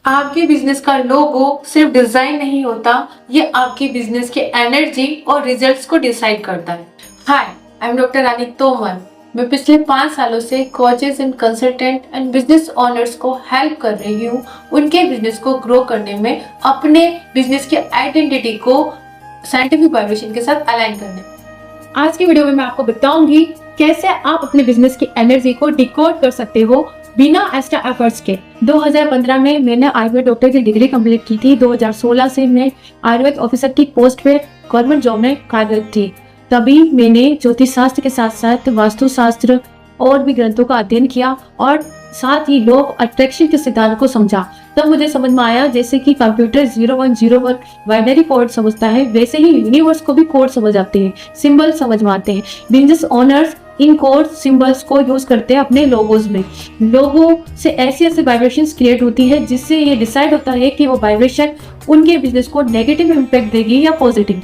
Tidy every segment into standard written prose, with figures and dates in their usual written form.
आपके बिजनेस का लोगो सिर्फ डिजाइन नहीं होता, ये आपके बिजनेस के एनर्जी और रिजल्ट्स को डिसाइड करता है। हाय, आई एम डॉक्टर रानी तोमर। मैं पिछले 5 सालों से coaches and consultant and business owners को हेल्प कर रही हूँ उनके बिजनेस को ग्रो करने में, अपने बिजनेस के आइडेंटिटी को साइंटिफिक वाइब्रेशन के साथ अलाइन करने में। आज की वीडियो में मैं आपको बताऊंगी कैसे आप अपने बिजनेस की एनर्जी को डिकोड कर सकते हो बिना एक्स्ट्रा एफर्ट्स के। 2015 में मैंने आयुर्वेद डॉक्टर की डिग्री कंप्लीट की थी। 2016 से मैं आयुर्वेद ऑफिसर की पोस्ट पे गवर्नमेंट जॉब में कार्यरत थी। तभी मैंने ज्योतिष शास्त्र के साथ साथ वास्तु शास्त्र और भी ग्रंथों का अध्ययन किया और साथ ही लोग अट्रैक्शन के सिद्धांत को समझा। तब मुझे समझ में आया जैसे कि कंप्यूटर 0101 बाइनरी कोड समझता है, वैसे ही यूनिवर्स को भी कोड समझ आते हैं, सिंबल समझ में आते हैं। Business owners in code symbols को यूज करते हैं अपने लोगोज में। लोगों से ऐसी वाइब्रेशंस क्रिएट होती है जिससे ये डिसाइड होता है कि वो वाइब्रेशन उनके बिजनेस को नेगेटिव इम्पैक्ट देगी या पॉजिटिव।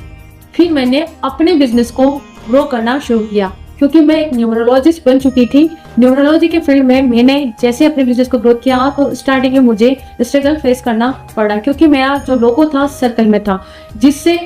फिर मैंने अपने बिजनेस को ग्रो करना शुरू किया क्योंकि मैं एक न्यूमरोलॉजिस्ट बन चुकी थी। न्यूमरोलॉजी के फील्ड में मैंने जैसे अपने बिजनेस को ग्रोथ किया तो स्टार्टिंग में मुझे स्ट्रगल फेस करना पड़ा क्योंकि मेरा जो लोगो था सर्कल में था जिससे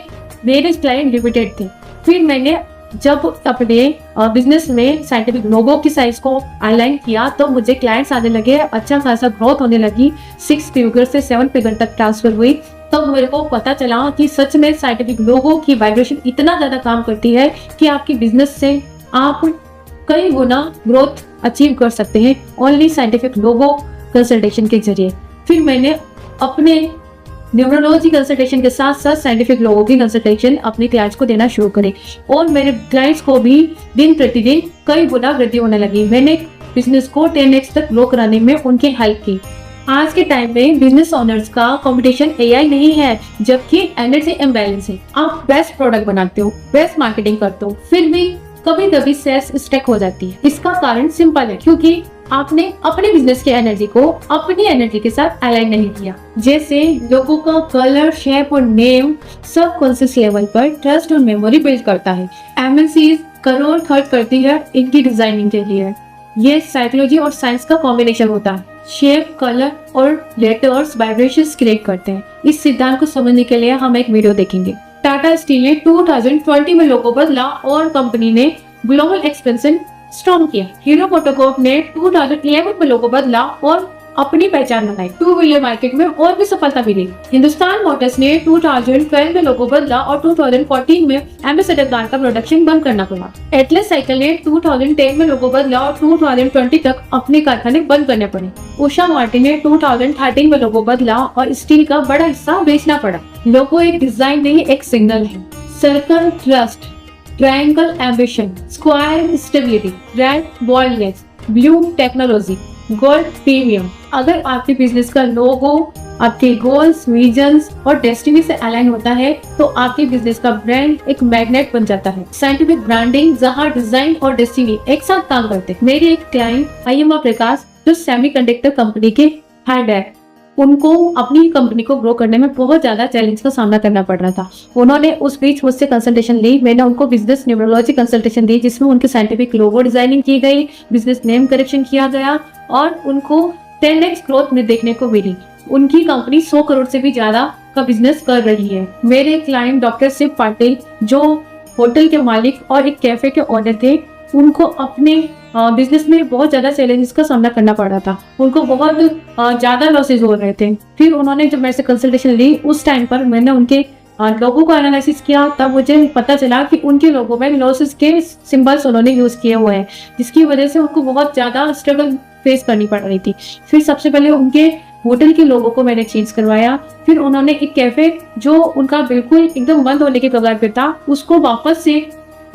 मेरे क्लाइंट लिमिटेड थे। फिर मैंने जब अपने बिजनेस में साइंटिफिक लोगो की साइज को अलाइन किया तो मुझे क्लाइंट्स आने लगे, अच्छा खासा ग्रोथ होने लगी। 6 फिगर से 7 फिगर तक ट्रांसफर हुई। तब मेरे को पता चला कि सच में साइंटिफिक लोगो की वाइब्रेशन इतना ज्यादा काम करती है कि आपकी बिजनेस से आप कई गुना ग्रोथ अचीव कर सकते हैं ओनली साइंटिफिक लोगो कंसल्टेशन के जरिए। फिर मैंने अपने न्यूमरोलॉजी कंसल्टेशन के साथ साथ साइंटिफिक लोगों की कंसल्टेशन अपने क्लाइंट्स को देना शुरू करें और मेरे क्लाइंट्स को भी दिन प्रतिदिन कई गुना वृद्धि होने लगी। मैंने बिजनेस को 10x तक ग्रो कराने में उनकी हेल्प की। आज के टाइम में बिजनेस ओनर्स का कंपटीशन एआई नहीं है, जबकि एनर्जी इम्बैलेंस है। आप बेस्ट प्रोडक्ट बनाते हो, बेस्ट मार्केटिंग करते हो, फिर भी कभी कभी सेल्स स्टक हो जाती है। इसका कारण सिंपल है, क्योंकि आपने अपने बिजनेस की एनर्जी को अपनी एनर्जी के साथ अलाइन नहीं किया। जैसे लोगों का कलर, शेप और नेम सब कॉन्शियस लेवल पर ट्रस्ट और मेमोरी बिल्ड करता है। एमएनसीज करोड़ खर्च करती है इनकी डिजाइनिंग के लिए। ये साइकोलॉजी और साइंस का कॉम्बिनेशन होता है। शेप, कलर और लेटर्स वाइब्रेशंस क्रिएट करते हैं। इस सिद्धांत को समझने के लिए हम एक वीडियो देखेंगे। टाटा स्टील ने 2020 में लोगो बदला और कंपनी ने ग्लोबल एक्सपेंशन स्ट्रॉन्ग किया। हीरो मोटोकॉर्प ने 2011 में लोगो बदला और अपनी पहचान बनाई। 2 व्हीलर मार्केट में और भी सफलता मिली। हिंदुस्तान मोटर्स ने 2012 में लोगो बदला और 2014 में एम्बेसडर कार का प्रोडक्शन बंद करना पड़ा। एटलस साइकिल ने 2010 में लोगो बदला और 2020 तक अपने कारखाने बंद करने पड़े। उषा मार्टिन ने 2013 में लोगो बदला और स्टील का बड़ा हिस्सा बेचना पड़ा। लोगो एक डिजाइन नहीं, एक सिग्नल है। Circle trust, triangle ambition, square stability, red boldness, blue technology, gold premium. अगर आपके बिजनेस का लोगो आपके गोल्स, विजन्स और डेस्टिनी से अलाइन होता है तो आपके बिजनेस का ब्रांड एक मैग्नेट बन जाता है। साइंटिफिक ब्रांडिंग जहां डिजाइन और डेस्टिनी एक साथ काम करते हैं। मेरी एक क्लाइंट अयमा प्रकाश जो सेमीकंडक्टर कंपनी के हेड है, उनको अपनी कंपनी को ग्रो करने में बहुत ज्यादा चैलेंज का सामना करना पड़ रहा था। उन्होंने उस बीच मुझसे कंसल्टेशन ली। मैंने उनको बिजनेस न्यूमरोलॉजी कंसल्टेशन दी जिसमें उनके साइंटिफिक लोगो डिजाइनिंग की गई, बिजनेस नेम करेक्शन किया गया और उनको 10x ग्रोथ में देखने को मिली। उनकी कंपनी 100 करोड़ से भी ज्यादा का बिजनेस कर रही है। मेरे क्लाइंट डॉक्टर शिव पाटिल जो होटल के मालिक और एक कैफे के ओनर थे, उनको अपने बिजनेस में बहुत ज्यादा चैलेंजेस का सामना करना पड़ रहा था। उनको बहुत ज्यादा लॉसेज हो रहे थे। फिर उन्होंने जब मेरे से कंसल्टेशन ली, उस टाइम पर मैंने उनके लोगों को एनालिसिस किया। तब मुझे पता चला कि उनके लोगों में लॉसेज के सिंबल्स उन्होंने यूज किए हुए हैं, जिसकी वजह से उनको बहुत ज्यादा स्ट्रगल फेस करनी पड़ रही थी। फिर सबसे पहले उनके होटल के लोगों को मैंने चेंज करवाया। फिर उन्होंने एक कैफे जो उनका बिल्कुल एकदम बंद होने के कगार पे था, उसको वापस से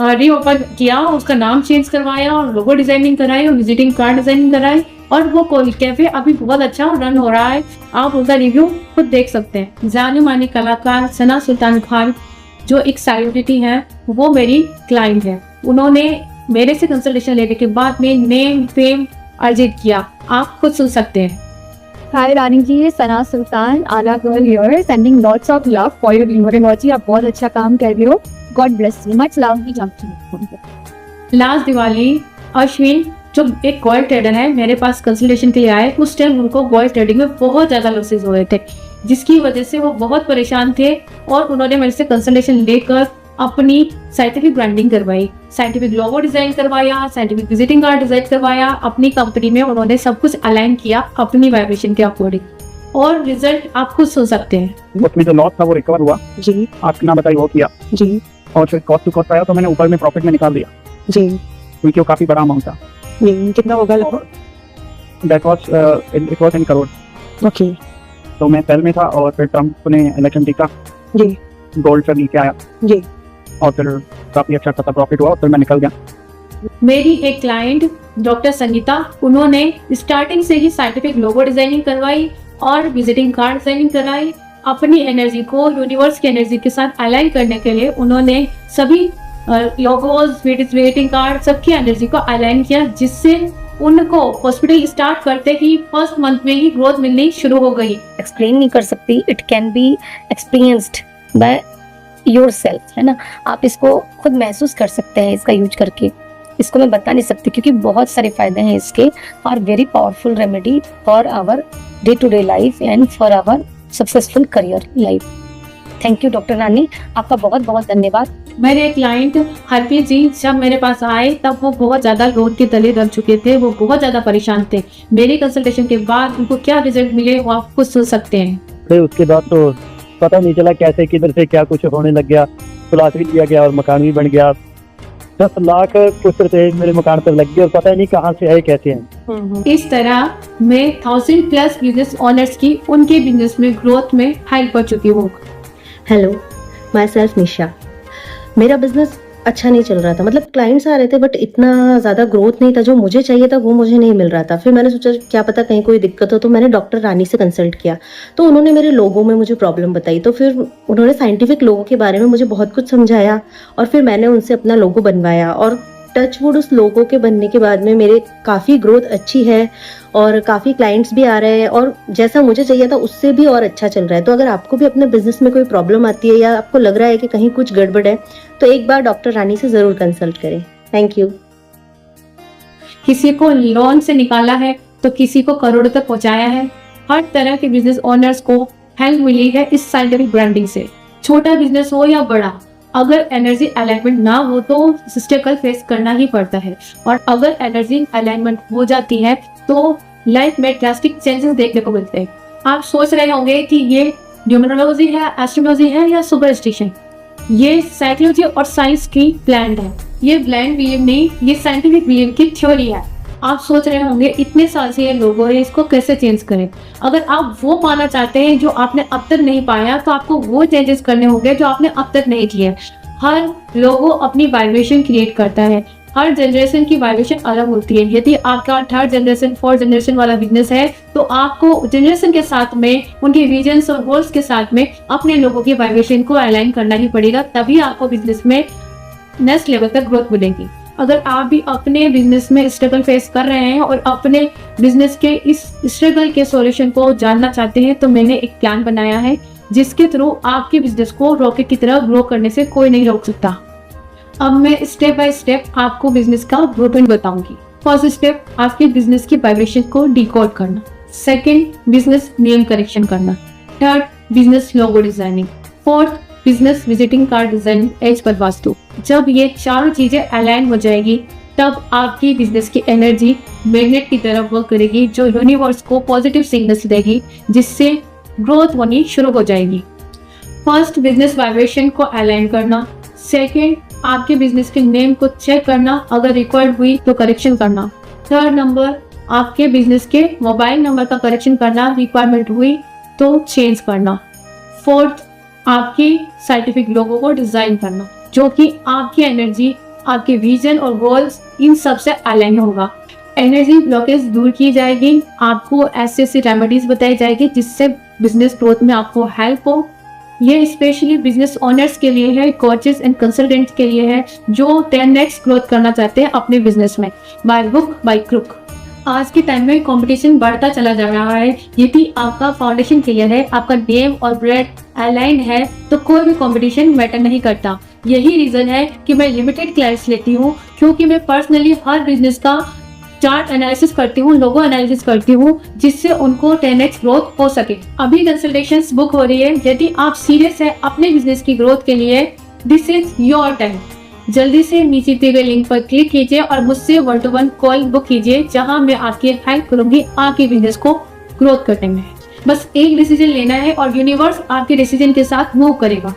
रीओपन किया, उसका नाम चेंज करवाया और लोगो डिजाइनिंग कराई और विजिटिंग कार्ड डिजाइनिंग कराई और वो कैफे अभी बहुत अच्छा रन हो रहा है। आप उसका रिव्यू खुद देख सकते हैं। जाने माने कलाकार सना सुल्तान खान जो एक सेलिब्रिटी है, वो मेरी क्लाइंट है। उन्होंने मेरे से कंसल्टेशन लेने के बाद में नेम फेम अर्जित किया। आप खुद सुन सकते हैं। Hi रानी जी, सना सुल्तान आला girl here, sending lots of love for your numerology. आप बहुत अच्छा काम कर रहे हो, God bless you, much love. Last Diwali Ashwin जो एक गोल्ड ट्रेडर है मेरे पास कंसल्टेशन के लिए आए, उस टाइम उनको गोल्ड ट्रेडिंग में बहुत ज्यादा लॉसेस हो रहे थे, जिसकी वजह से वो बहुत परेशान थे और उन्होंने मेरे से कंसल्टेशन लेकर अपनी साइंटिफिक ब्रांडिंग करवाई, साइंटिफिक लोगो डिजाइन करवाया, साइंटिफिक विजिटिंग कार्ड डिजाइन करवाया। अपनी कंपनी में उन्होंने सब कुछ अलाइन किया अपनी वाइब्रेशन के अकॉर्डिंग और रिजल्ट आप खुद सुन सकते हैं। उसमें जो लॉस था वो रिकवर हुआ जी आपने ना बताई वो किया जी और फिर कॉस्ट टू कॉस्ट आया तो मैंने ऊपर में प्रॉफिट में निकाल दिया जी क्योंकि वो काफी बड़ा अमाउंट था। जी कितना होगा लगभग? That was it was in crore. Okay तो मैं सेल में था और फिर ट्रम्प ने इलेक्शन जीता, जी गोल्ड से नीचे आया जी और फिर काफी अच्छा खासा प्रॉफिट हुआ और फिर मैं निकल गया। मेरी एक क्लाइंट डॉक्टर संगीता, उन्होंने स्टार्टिंग से ही साइंटिफिक लोगो डिजाइनिंग करवाई और विजिटिंग कार्ड डिजाइनिंग कराई। अपनी एनर्जी को यूनिवर्स की एनर्जी के साथ अलाइन करने के लिए उन्होंने सभी लोगोज, विजिटिंग कार्ड, सबकी एनर्जी को अलाइन किया, जिससे उनको हॉस्पिटल स्टार्ट करते ही फर्स्ट मंथ में ही ग्रोथ मिलनी शुरू हो गई। एक्सप्लेन नहीं कर सकती, it can be experienced by yourself, है ना। आप इसको खुद महसूस कर सकते हैं इसका यूज करके, इसको मैं बता नहीं सकती क्योंकि बहुत सारे फायदे हैं इसके। और very powerful remedy for our day to day life and for our successful career life. Thank you doctor Rani, आपका बहुत बहुत धन्यवाद। मेरे क्लाइंट हरप्रीत जी जब मेरे पास आए तब वो बहुत ज्यादा लोड के तले दब चुके थे, वो बहुत ज्यादा परेशान थे। मेरी कंसल्टेशन के बाद उनको क्या रिजल्ट मिले वो आप खुद सुन सकते हैं। फिर उसके बाद तो पता नहीं चला कैसे किधर से क्या कुछ होने लग गया, प्लाट भी दिया गया और मकान भी बन गया। 10 लाख कुछ रुपए मेरे मकान पर लग गए और पता ही नहीं कहाँ से आए कैसे हैं। इस तरह मैं 1000+ बिजनेस ओनर्स की उनके बिजनेस में ग्रोथ में हेल्प कर चुकी हूँ। हेलो, माई सेल्फ निशा। मेरा बिजनेस अच्छा नहीं चल रहा था, मतलब क्लाइंट्स आ रहे थे बट इतना ज़्यादा ग्रोथ नहीं था, जो मुझे चाहिए था वो मुझे नहीं मिल रहा था। फिर मैंने सोचा क्या पता कहीं कोई दिक्कत हो, तो मैंने डॉक्टर रानी से कंसल्ट किया। तो उन्होंने मेरे लोगों में मुझे प्रॉब्लम बताई, तो फिर उन्होंने साइंटिफिक लोगों के बारे में मुझे बहुत कुछ समझाया और फिर मैंने उनसे अपना लोगो बनवाया और टचवुड उस लोगो के बनने के बाद में मेरे काफ़ी ग्रोथ अच्छी है और काफ़ी क्लाइंट्स भी आ रहे हैं और जैसा मुझे चाहिए था उससे भी और अच्छा चल रहा है। तो अगर आपको भी अपने बिजनेस में कोई प्रॉब्लम आती है या आपको लग रहा है कि कहीं कुछ गड़बड़ है तो एक बार डॉक्टर रानी से ज़रूर कंसल्ट करें। Thank you. किसी को लोन से निकाला है तो किसी को करोड़ों तक पहुंचाया है। हर तरह के बिजनेस ओनर्स को हेल्प मिली है इस साइंटिफिक ब्रांडिंग से। छोटा बिजनेस हो या बड़ा, अगर एनर्जी अलाइनमेंट ना हो तो स्ट्रगल फेस करना ही पड़ता है और अगर एनर्जी अलाइनमेंट हो जाती है तो लाइफ में ड्रास्टिक चेंजेस देखने को मिलते हैं। आप सोच रहे होंगे कि ये न्यूमरोलॉजी है, एस्ट्रोलॉजी है या सुपरस्टिशन। ये साइकोलॉजी और साइंस की ब्लेंड है। ये ब्लेंड बिलीव नहीं, ये साइंटिफिक बिलीव की थ्योरी है। आप सोच रहे होंगे इतने साल से ये लोगो है, इसको कैसे चेंज करें। अगर आप वो पाना चाहते हैं जो आपने अब तक नहीं पाया तो आपको वो चेंजेस करने होंगे जो आपने अब तक नहीं किए। हर लोगो अपनी वाइब्रेशन क्रिएट करता है, हर जनरेशन की वाइब्रेशन अलग होती है। यदि आपका 3rd जनरेशन 4th जनरेशन वाला बिजनेस है तो आपको जनरेशन के साथ में उनके विजन्स और गोल्स के साथ में अपने लोगों की वाइब्रेशन को अलाइन करना ही पड़ेगा, तभी आपको बिजनेस में नेक्स्ट लेवल तक ग्रोथ मिलेगी। अगर आप भी अपने बिजनेस में स्ट्रगल फेस कर रहे हैं और अपने बिजनेस के इस स्ट्रगल के सॉल्यूशन को जानना चाहते हैं तो मैंने एक प्लान बनाया है जिसके थ्रू आपके बिजनेस को रॉकेट की तरह ग्रो करने से कोई नहीं रोक सकता। अब मैं स्टेप बाय स्टेप आपको बिजनेस का ब्लूप्रिंट बताऊंगी। फर्स्ट स्टेप, आपके बिजनेस की वाइब्रेशन को डिकोड करना। सेकंड, बिजनेस नेम करेक्शन करना। Third, business logo designing. Fourth, business visiting card designing as per vastu. जब ये चारों चीजें अलाइन हो जाएगी तब आपकी बिजनेस की एनर्जी मैग्नेट की तरफ वर्क करेगी जो यूनिवर्स को पॉजिटिव सिग्नल्स देगी जिससे ग्रोथ होनी शुरू हो जाएगी। फर्स्ट, बिजनेस वाइब्रेशन को अलाइन करना। सेकंड, आपके बिजनेस के नेम को चेक करना, अगर रिक्वायर्ड हुई तो करेक्शन करना। थर्ड नंबर, आपके बिजनेस के मोबाइल नंबर का करेक्शन करना, रिक्वायरमेंट हुई तो चेंज करना। फोर्थ, आपकी साइंटिफिक लोगो को डिजाइन करना जो कि आपकी एनर्जी, आपके विजन और गोल्स इन सब से अलाइन होगा। एनर्जी ब्लॉकेज दूर की जाएगी, आपको ऐसी रेमेडीज बताई जाएगी जिससे बिजनेस ग्रोथ में आपको हेल्प हो। ये स्पेशली बिजनेस ओनर्स के लिए है, कोचेस एंड कंसल्टेंट्स के लिए है जो 10x ग्रोथ करना चाहते हैं अपने बिजनेस में, बाय बुक बाय क्रुक। आज के टाइम में कंपटीशन बढ़ता चला जा रहा है। यदि आपका फाउंडेशन क्लियर है, आपका नेम और ब्रांड अलाइन है तो कोई भी कंपटीशन मैटर नहीं करता। यही रीजन है कि मैं लिमिटेड क्लाइंट्स लेती हूँ क्योंकि मैं पर्सनली हर बिजनेस का चार्ट एनालिसिस करती हूँ, लोगो एनालिसिस करती हूँ, जिससे उनको 10x ग्रोथ हो सके। अभी कंसल्टेशंस बुक हो रही है। यदि आप सीरियस है अपने बिजनेस की ग्रोथ के लिए, दिस इज योर टाइम। जल्दी से नीचे दिए गए लिंक पर क्लिक कीजिए और मुझसे 1-to-1 कॉल बुक कीजिए, जहां मैं आपकी हेल्प करूंगी आपके बिजनेस को ग्रोथ करने में। बस एक डिसीजन लेना है और यूनिवर्स आपके डिसीजन के साथ मूव करेगा।